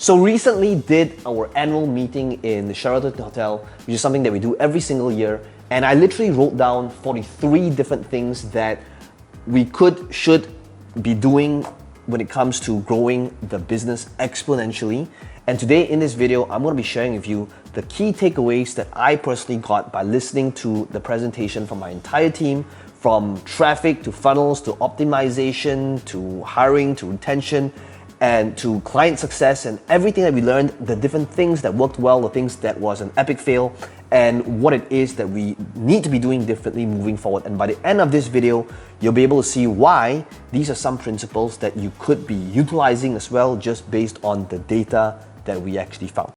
So recently did our annual meeting in the Sheraton Hotel, which is something that we do every single year. And I literally wrote down 43 different things that we should be doing when it comes to growing the business exponentially. And today in this video, I'm going to be sharing with you the key takeaways that I personally got by listening to the presentation from my entire team, from traffic to funnels to optimization to hiring to retention and to client success, and everything that we learned, the different things that worked well, the things that was an epic fail, and what it is that we need to be doing differently moving forward. And by the end of this video, you'll be able to see why these are some principles that you could be utilizing as well, just based on the data that we actually found.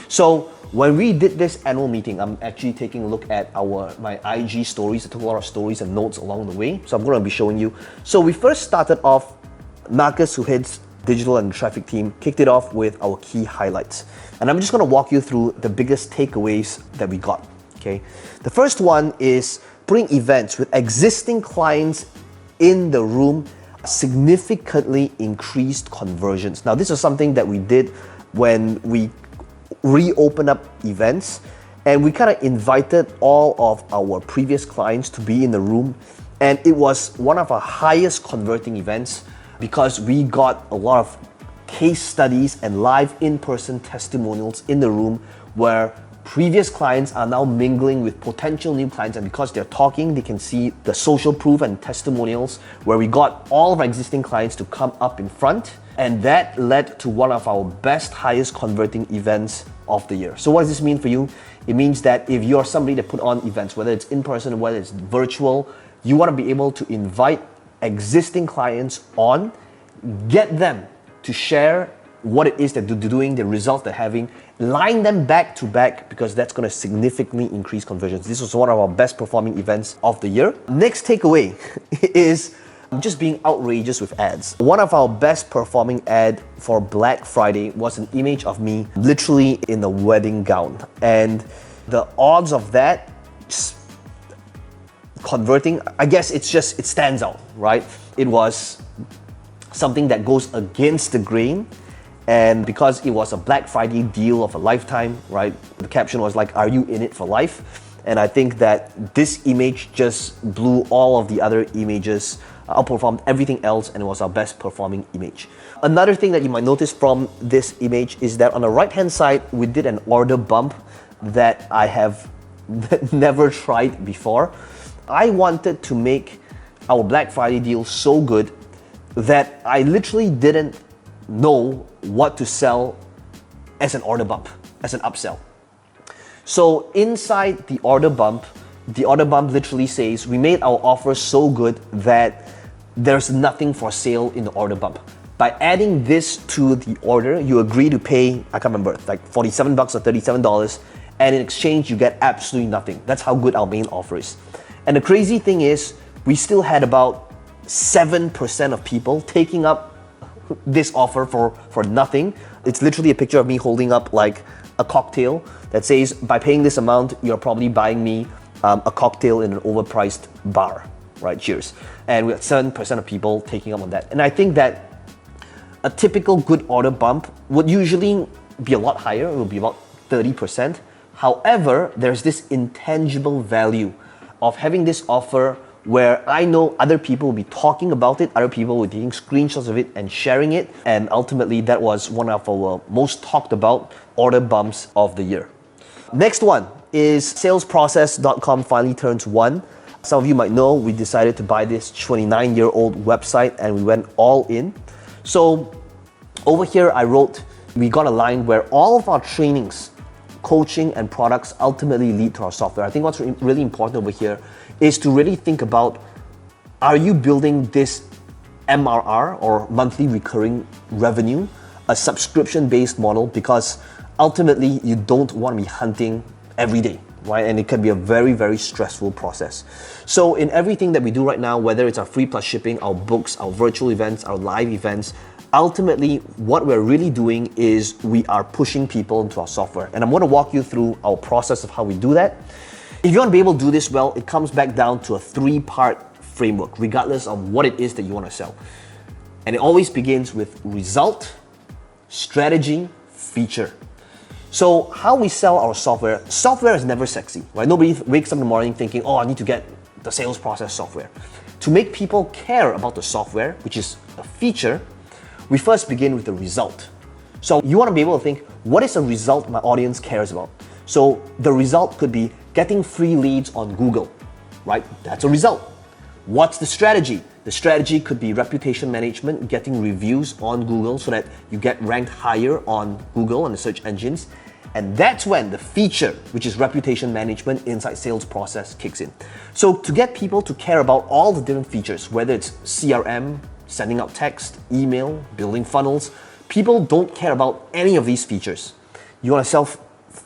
So when we did this annual meeting, I'm actually taking a look at my IG stories. I took a lot of stories and notes along the way, so I'm going to be showing you. So we first started off, Marcus, who heads digital and traffic team, kicked it off with our key highlights. And I'm just going to walk you through the biggest takeaways that we got, okay? The first one is putting events with existing clients in the room significantly increased conversions. Now, this is something that we did when we reopen up events, and we kind of invited all of our previous clients to be in the room, and it was one of our highest converting events because we got a lot of case studies and live in-person testimonials in the room where previous clients are now mingling with potential new clients, and because they're talking, they can see the social proof and testimonials where we got all of our existing clients to come up in front, and that led to one of our best, highest converting events of the year. So what does this mean for you? It means that if you're somebody that put on events, whether it's in person or whether it's virtual, you want to be able to invite existing clients on, get them to share what it is that they're doing, the results they're having, line them back to back, because that's going to significantly increase conversions. This was one of our best performing events of the year. Next takeaway is just being outrageous with ads. One of our best performing ad for Black Friday was an image of me literally in a wedding gown. And the odds of that converting, I guess it stands out, right? It was something that goes against the grain. And because it was a Black Friday deal of a lifetime, right? The caption was like, "Are you in it for life?" And I think that this image just blew all of the other images, outperformed everything else, and it was our best performing image. Another thing that you might notice from this image is that on the right-hand side, we did an order bump that I have never tried before. I wanted to make our Black Friday deal so good that I literally didn't know what to sell as an order bump, as an upsell. So inside the order bump literally says, we made our offer so good that there's nothing for sale in the order bump. By adding this to the order, you agree to pay, I can't remember, like $47 or $37, and in exchange, you get absolutely nothing. That's how good our main offer is. And the crazy thing is, we still had about 7% of people taking up this offer for nothing. It's literally a picture of me holding up like a cocktail that says, by paying this amount, you're probably buying me a cocktail in an overpriced bar, right? Cheers. And we had 7% of people taking up on that. And I think that a typical good order bump would usually be a lot higher. It would be about 30%. However, there's this intangible value of having this offer where I know other people will be talking about it, other people will be taking screenshots of it and sharing it, and ultimately that was one of our most talked about order bumps of the year. Next one is salesprocess.com finally turns 1. Some of you might know we decided to buy this 29-year-old website and we went all in. So over here I wrote, we got a line where all of our trainings, coaching and products ultimately lead to our software. I think what's really important over here is to really think about, are you building this MRR or monthly recurring revenue, a subscription-based model? Because ultimately you don't want to be hunting every day, right? And it can be a very, very stressful process. So in everything that we do right now, whether it's our free plus shipping, our books, our virtual events, our live events, ultimately what we're really doing is we are pushing people into our software. And I'm going to walk you through our process of how we do that. If you want to be able to do this well, it comes back down to a 3-part framework, regardless of what it is that you want to sell. And it always begins with result, strategy, feature. So how we sell our software is never sexy, right? Nobody wakes up in the morning thinking, oh, I need to get the sales process software. To make people care about the software, which is a feature, we first begin with the result. So you want to be able to think, what is a result my audience cares about? So the result could be getting free leads on Google, right? That's a result. What's the strategy? The strategy could be reputation management, getting reviews on Google so that you get ranked higher on Google and the search engines. And that's when the feature, which is reputation management inside sales process, kicks in. So to get people to care about all the different features, whether it's CRM, sending out text, email, building funnels, people don't care about any of these features. You want to sell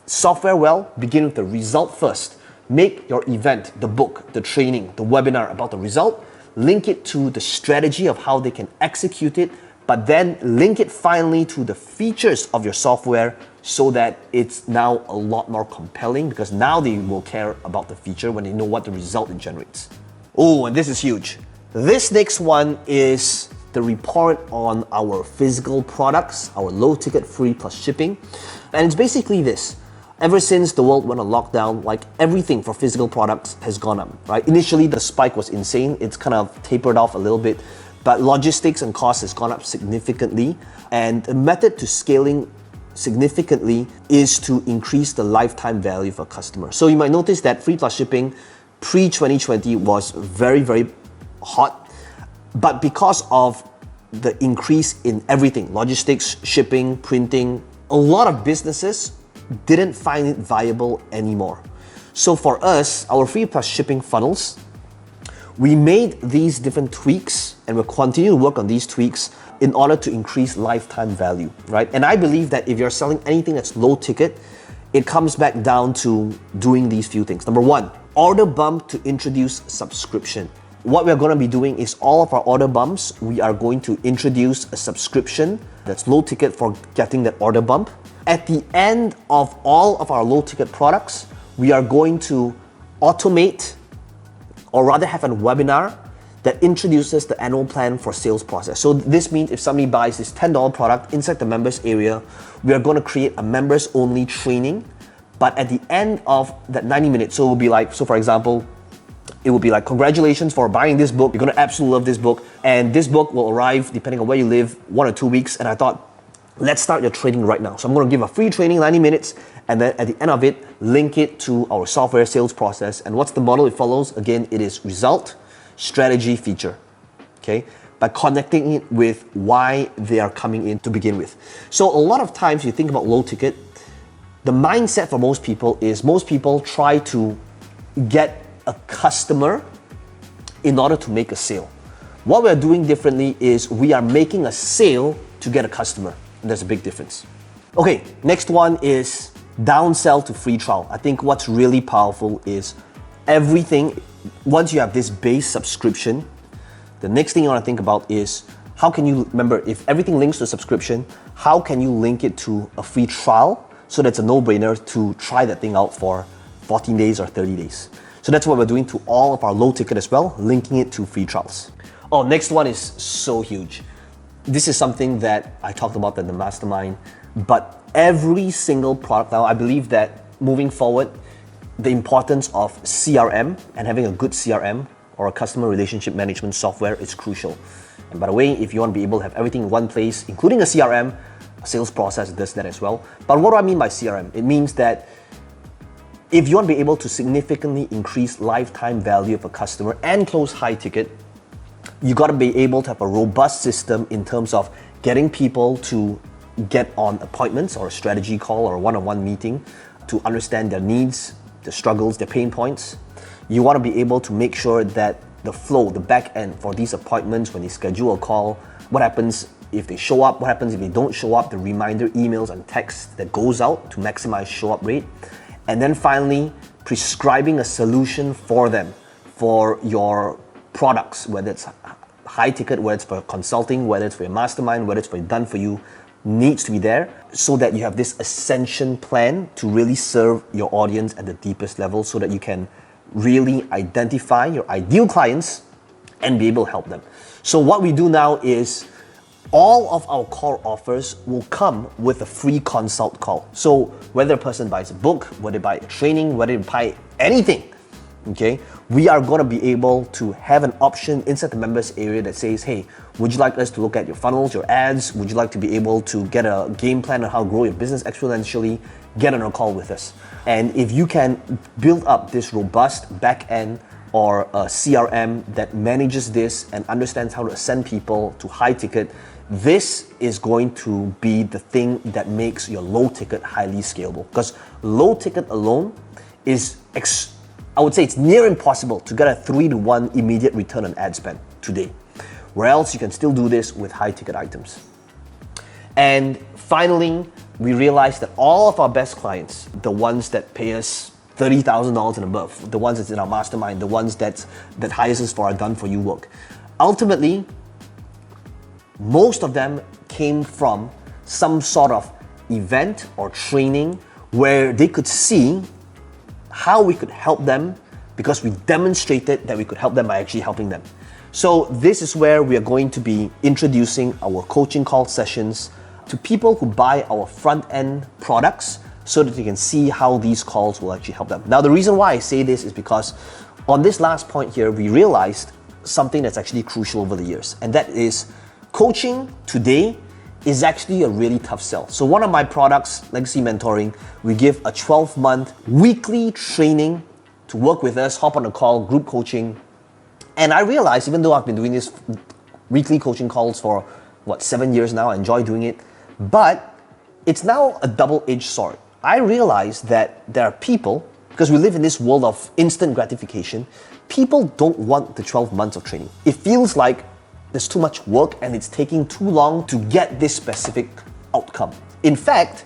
software well, begin with the result first. Make your event, the book, the training, the webinar about the result, link it to the strategy of how they can execute it, but then link it finally to the features of your software so that it's now a lot more compelling, because now they will care about the feature when they know what the result it generates. Oh, and this is huge. This next one is the report on our physical products, our low ticket free plus shipping. And it's basically this. Ever since the world went on lockdown, like everything for physical products has gone up, right? Initially, the spike was insane. It's kind of tapered off a little bit, but logistics and costs has gone up significantly. And the method to scaling significantly is to increase the lifetime value of a customer. So you might notice that free plus shipping pre-2020 was very, very hot, but because of the increase in everything, logistics, shipping, printing, a lot of businesses didn't find it viable anymore. So for us, our free plus shipping funnels, we made these different tweaks and we'll continue to work on these tweaks in order to increase lifetime value, right? And I believe that if you're selling anything that's low ticket, it comes back down to doing these few things. Number one, order bump to introduce subscription. What we're gonna be doing is all of our order bumps, we are going to introduce a subscription that's low ticket for getting that order bump. At the end of all of our low ticket products, we are going to automate, or rather have a webinar that introduces the annual plan for sales process. So this means if somebody buys this $10 product inside the members area, we are going to create a members only training. But at the end of that 90 minutes, so it will be like, so for example, it will be like, congratulations for buying this book. You're going to absolutely love this book. And this book will arrive, depending on where you live, 1 or 2 weeks. And I thought, let's start your training right now. So I'm going to give a free training, 90 minutes, and then at the end of it, link it to our software sales process. And what's the model it follows? Again, it is result, strategy, feature, okay? By connecting it with why they are coming in to begin with. So a lot of times you think about low ticket, the mindset for most people is most people try to get a customer in order to make a sale. What we're doing differently is we are making a sale to get a customer. And there's a big difference. Okay, next one is downsell to free trial. I think what's really powerful is everything, once you have this base subscription, the next thing you want to think about is how can you, remember, if everything links to a subscription, how can you link it to a free trial so that's a no-brainer to try that thing out for 14 days or 30 days. So that's what we're doing to all of our low ticket as well, linking it to free trials. Oh, next one is so huge. This is something that I talked about in the mastermind, but every single product now, I believe that moving forward, the importance of CRM and having a good CRM or a customer relationship management software is crucial. And by the way, if you want to be able to have everything in one place, including a CRM, a sales process does that as well. But what do I mean by CRM? It means that if you want to be able to significantly increase lifetime value of a customer and close high ticket, you got to be able to have a robust system in terms of getting people to get on appointments or a strategy call or a one-on-one meeting to understand their needs, their struggles, their pain points. You want to be able to make sure that the flow, the back end for these appointments, when they schedule a call, what happens if they show up, what happens if they don't show up, the reminder emails and texts that goes out to maximize show-up rate. And then finally, prescribing a solution for them for your products, whether it's high ticket, whether it's for consulting, whether it's for your mastermind, whether it's for done for you needs to be there so that you have this ascension plan to really serve your audience at the deepest level so that you can really identify your ideal clients and be able to help them. So what we do now is all of our core offers will come with a free consult call. So whether a person buys a book, whether they buy a training, whether they buy anything, okay, we are going to be able to have an option inside the members area that says, hey, would you like us to look at your funnels, your ads? Would you like to be able to get a game plan on how to grow your business exponentially? Get on a call with us. And if you can build up this robust back end or a CRM that manages this and understands how to send people to high ticket, this is going to be the thing that makes your low ticket highly scalable. Because low ticket alone is, I would say it's near impossible to get a 3-to-1 immediate return on ad spend today. Where else you can still do this with high ticket items. And finally, we realized that all of our best clients, the ones that pay us $30,000 and above, the ones that's in our mastermind, the ones that hires us for our done-for-you work, ultimately, most of them came from some sort of event or training where they could see how we could help them because we demonstrated that we could help them by actually helping them. So this is where we are going to be introducing our coaching call sessions to people who buy our front-end products so that they can see how these calls will actually help them. Now, the reason why I say this is because on this last point here, we realized something that's actually crucial over the years, and that is coaching today is actually a really tough sell. So one of my products, Legacy Mentoring, we give a 12-month weekly training to work with us, hop on a call, group coaching. And I realized, even though I've been doing this weekly coaching calls for 7 years now, I enjoy doing it, but it's now a double-edged sword. I realized that there are people, because we live in this world of instant gratification, people don't want the 12 months of training. It feels like there's too much work and it's taking too long to get this specific outcome. In fact,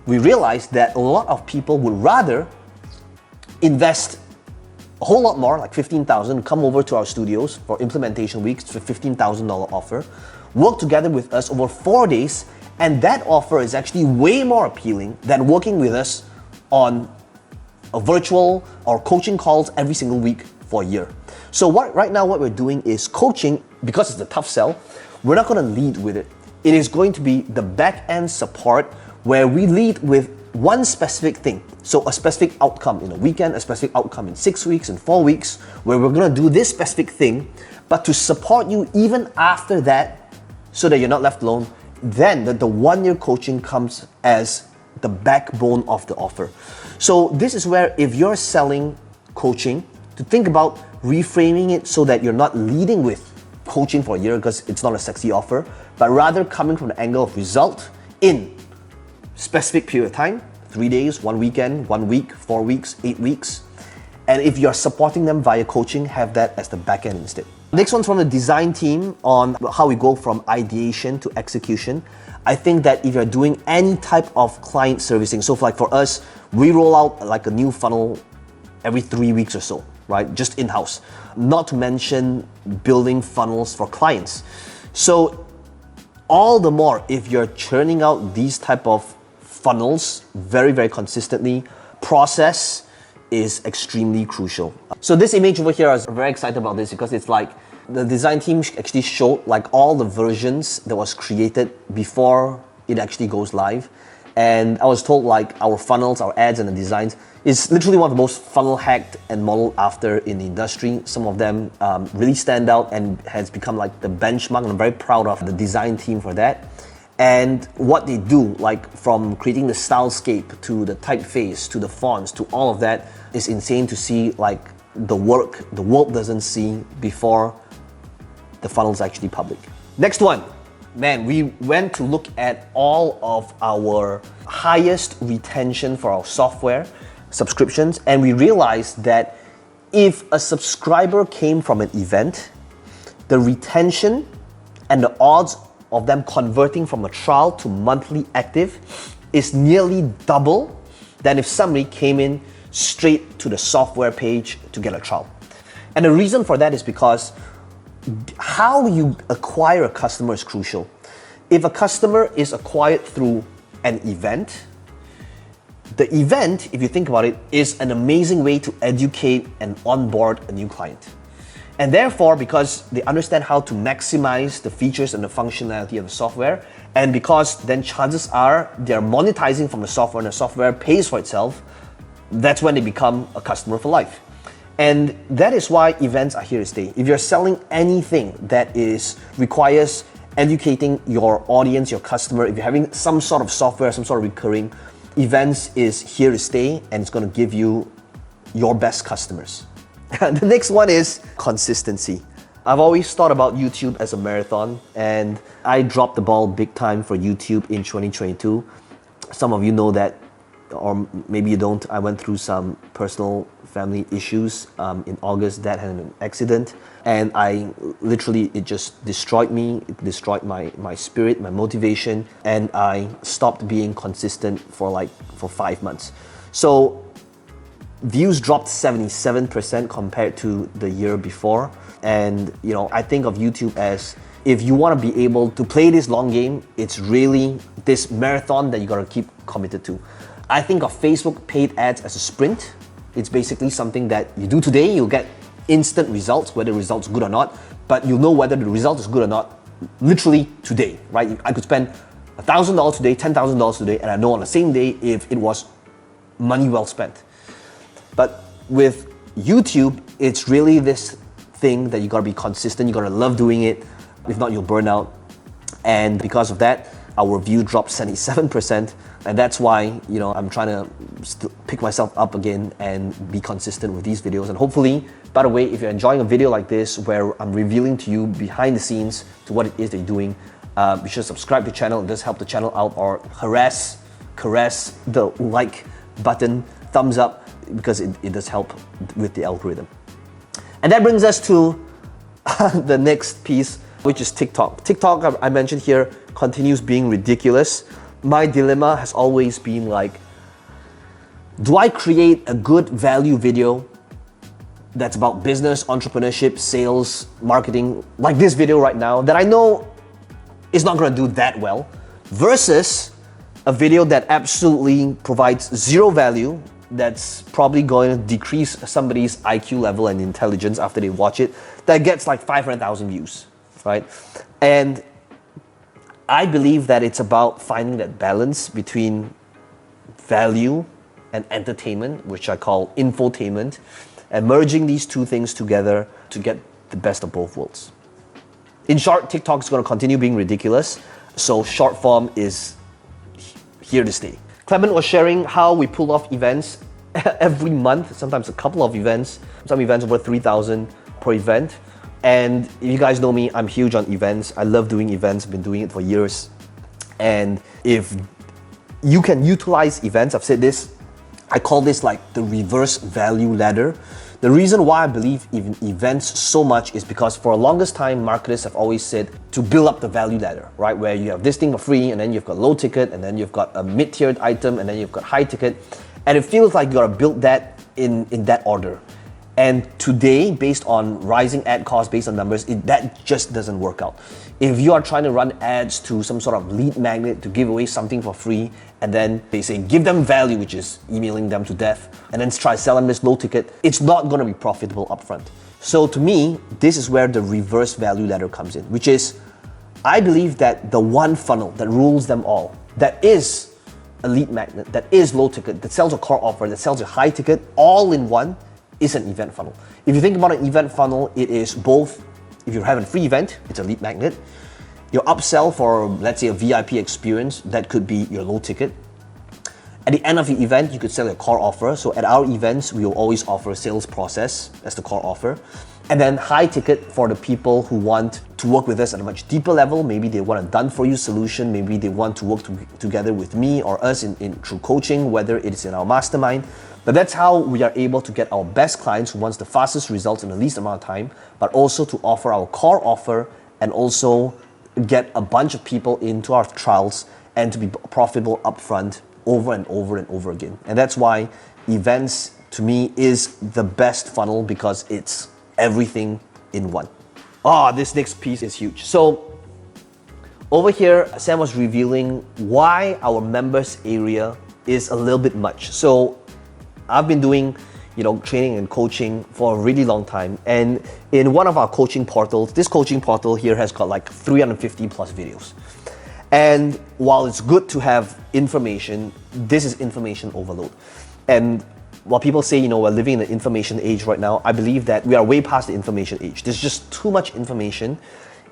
we realized that a lot of people would rather invest a whole lot more, like $15,000, come over to our studios for implementation weeks for $15,000 offer, work together with us over 4 days, and that offer is actually way more appealing than working with us on a virtual or coaching calls every single week for a year. So right now what we're doing is coaching, because it's a tough sell, we're not going to lead with it. It is going to be the back-end support where we lead with one specific thing. So a specific outcome in a weekend, a specific outcome in 6 weeks, and 4 weeks, where we're going to do this specific thing, but to support you even after that so that you're not left alone, then the 1-year coaching comes as the backbone of the offer. So this is where if you're selling coaching, to think about reframing it so that you're not leading with coaching for a year because it's not a sexy offer, but rather coming from the angle of result in specific period of time, 3 days, 1 weekend, 1 week, 4 weeks, 8 weeks. And if you're supporting them via coaching, have that as the back end instead. Next one's from the design team on how we go from ideation to execution. I think that if you're doing any type of client servicing, so for us, we roll out like a new funnel every 3 weeks or so, right? Just in-house. Not to mention building funnels for clients. So all the more if you're churning out these type of funnels very, very consistently, process is extremely crucial. So this image over here, I was very excited about this because it's like the design team actually showed like all the versions that was created before it actually goes live. And I was told like our funnels, our ads and the designs is literally one of the most funnel hacked and modeled after in the industry. Some of them really stand out and has become like the benchmark, and I'm very proud of the design team for that. And what they do, like from creating the stylescape to the typeface to the fonts to all of that, is insane to see like the work the world doesn't see before the funnel's actually public. Next one. Man, we went to look at all of our highest retention for our software subscriptions, and we realized that if a subscriber came from an event, the retention and the odds of them converting from a trial to monthly active is nearly double than if somebody came in straight to the software page to get a trial. And the reason for that is because how you acquire a customer is crucial. If a customer is acquired through an event, the event, if you think about it, is an amazing way to educate and onboard a new client. And therefore, because they understand how to maximize the features and the functionality of the software, and because then chances are they're monetizing from the software and the software pays for itself, that's when they become a customer for life. And that is why events are here to stay. If you're selling anything that requires educating your audience, your customer, if you're having some sort of software, some sort of recurring, events is here to stay, and it's going to give you your best customers. The next one is consistency. I've always thought about YouTube as a marathon, and I dropped the ball big time for YouTube in 2022. Some of you know that, or maybe you don't. I went through some personal family issues in August. Dad had an accident, and it just destroyed me. It destroyed my spirit, my motivation, and I stopped being consistent for 5 months. So views dropped 77% compared to the year before. And I think of YouTube as, if you want to be able to play this long game, it's really this marathon that you got to keep committed to. I think of Facebook paid ads as a sprint. It's basically something that you do today, you'll get instant results, whether the result's good or not, but you'll know whether the result is good or not literally today, right? I could spend $1,000 today, $10,000 today, and I know on the same day if it was money well spent. But with YouTube, it's really this thing that you gotta be consistent, you gotta love doing it, if not you'll burn out. And because of that, our view dropped 77%, and that's why I'm trying to pick myself up again and be consistent with these videos. And hopefully, by the way, if you're enjoying a video like this where I'm revealing to you behind the scenes to what it is that you're doing, be sure to subscribe to the channel. It does help the channel out, or caress the like button, thumbs up, because it does help with the algorithm. And that brings us to the next piece, which is TikTok. TikTok, I mentioned here, continues being ridiculous. My dilemma has always been do I create a good value video that's about business, entrepreneurship, sales, marketing, like this video right now, that I know is not gonna do that well, versus a video that absolutely provides zero value, that's probably going to decrease somebody's IQ level and intelligence after they watch it, that gets 500,000 views, right? And I believe that it's about finding that balance between value and entertainment, which I call infotainment, and merging these two things together to get the best of both worlds. In short, TikTok is going to continue being ridiculous, so short form is here to stay. Clement was sharing how we pull off events every month, sometimes a couple of events, some events over 3,000 per event. And if you guys know me, I'm huge on events. I love doing events, I've been doing it for years. And if you can utilize events, I've said this, I call this the reverse value ladder. The reason why I believe in events so much is because for the longest time, marketers have always said to build up the value ladder, right? Where you have this thing for free, and then you've got low ticket, and then you've got a mid-tiered item, and then you've got high ticket. And it feels like you gotta build that in that order. And today, based on rising ad costs, based on numbers, that just doesn't work out. If you are trying to run ads to some sort of lead magnet to give away something for free, and then they say give them value, which is emailing them to death, and then try to sell them this low ticket, it's not going to be profitable upfront. So to me, this is where the reverse value ladder comes in, which is, I believe that the one funnel that rules them all, that is a lead magnet, that is low ticket, that sells a core offer, that sells a high ticket, all in one, is an event funnel. If you think about an event funnel, it is both, if you're having a free event, it's a lead magnet. Your upsell for, let's say, a VIP experience, that could be your low ticket. At the end of the event, you could sell your core offer. So at our events, we will always offer a sales process as the core offer. And then high ticket for the people who want to work with us at a much deeper level. Maybe they want a done-for-you solution. Maybe they want to work together with me or us through coaching, whether it's in our mastermind. But that's how we are able to get our best clients who wants the fastest results in the least amount of time, but also to offer our core offer and also get a bunch of people into our trials and to be profitable upfront over and over and over again. And that's why events, to me, is the best funnel, because it's everything in one. This next piece is huge. So Over here, Sam was revealing why our members area is a little bit much. So I've been doing training and coaching for a really long time. And in one of our coaching portals, this coaching portal here has got like 350 plus videos. And while it's good to have information, this is information overload. And while people say, we're living in the information age right now, I believe that we are way past the information age. There's just too much information.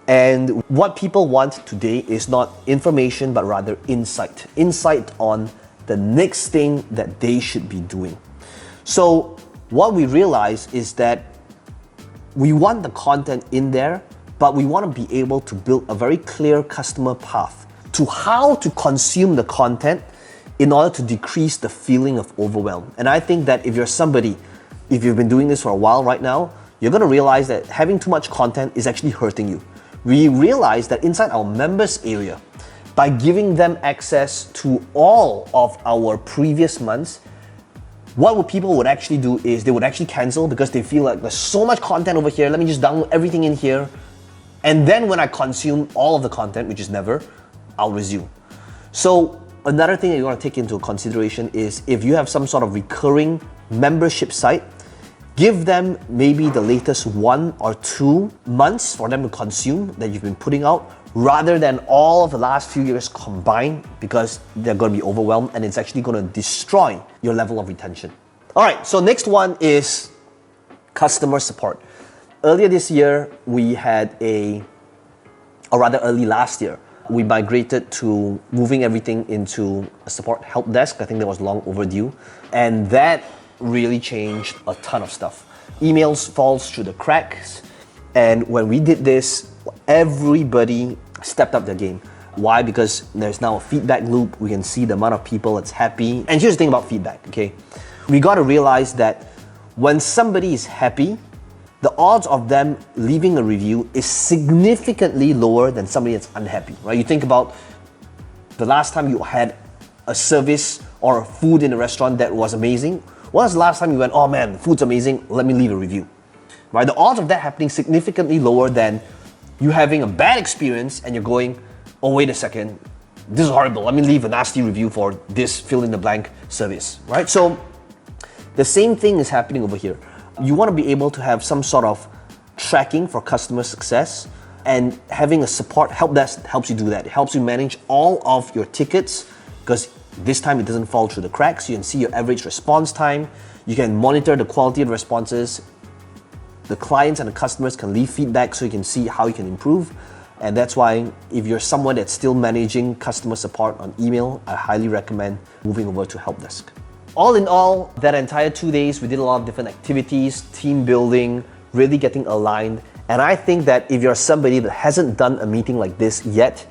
And what people want today is not information, but rather insight. Insight on the next thing that they should be doing. So what we realize is that we want the content in there, but we want to be able to build a very clear customer path to how to consume the content in order to decrease the feeling of overwhelm. And I think that if you've been doing this for a while right now, you're going to realize that having too much content is actually hurting you. We realize that inside our members area, by giving them access to all of our previous months, what people would actually do is they would actually cancel because they feel like there's so much content over here, let me just download everything in here. And then when I consume all of the content, which is never, I'll resume. So another thing that you want to take into consideration is if you have some sort of recurring membership site, give them maybe the latest 1 or 2 months for them to consume that you've been putting out, rather than all of the last few years combined, because they're going to be overwhelmed and it's actually going to destroy your level of retention. All right, so next one is customer support. Earlier this year, we had or rather early last year, we migrated to moving everything into a support help desk. I think that was long overdue. And that really changed a ton of stuff. Emails falls through the cracks. And when we did this, everybody stepped up their game. Why? Because there's now a feedback loop. We can see the amount of people that's happy. And here's the thing about feedback, okay? We got to realize that when somebody is happy, the odds of them leaving a review is significantly lower than somebody that's unhappy, right? You think about the last time you had a service or food in a restaurant that was amazing. When was the last time you went, oh man, the food's amazing, let me leave a review, right? The odds of that happening significantly lower than you having a bad experience and you're going, oh wait a second, this is horrible, let me leave a nasty review for this fill in the blank service, right? So the same thing is happening over here. You want to be able to have some sort of tracking for customer success, and having a support help desk helps you do that. It helps you manage all of your tickets because this time it doesn't fall through the cracks. You can see your average response time. You can monitor the quality of the responses. The clients and the customers can leave feedback so you can see how you can improve. And that's why if you're someone that's still managing customer support on email, I highly recommend moving over to help desk. All in all, that entire 2 days, we did a lot of different activities, team building, really getting aligned. And I think that if you're somebody that hasn't done a meeting like this yet,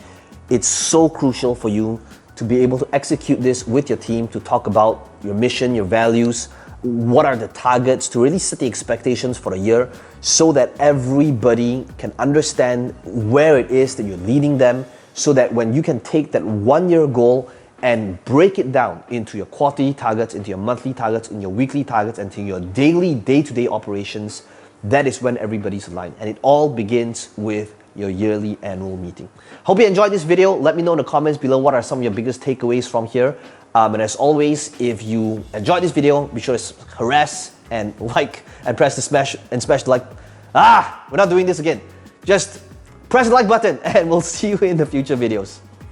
it's so crucial for you to be able to execute this with your team, to talk about your mission, your values, what are the targets, to really set the expectations for the year so that everybody can understand where it is that you're leading them, so that when you can take that 1 year goal and break it down into your quarterly targets, into your monthly targets, in your weekly targets, and to your daily, day-to-day operations, that is when everybody's aligned. And it all begins with your yearly annual meeting. Hope you enjoyed this video. Let me know in the comments below what are some of your biggest takeaways from here. And as always, if you enjoyed this video, be sure to harass and like and press the smash the like. We're not doing this again. Just press the like button and we'll see you in the future videos.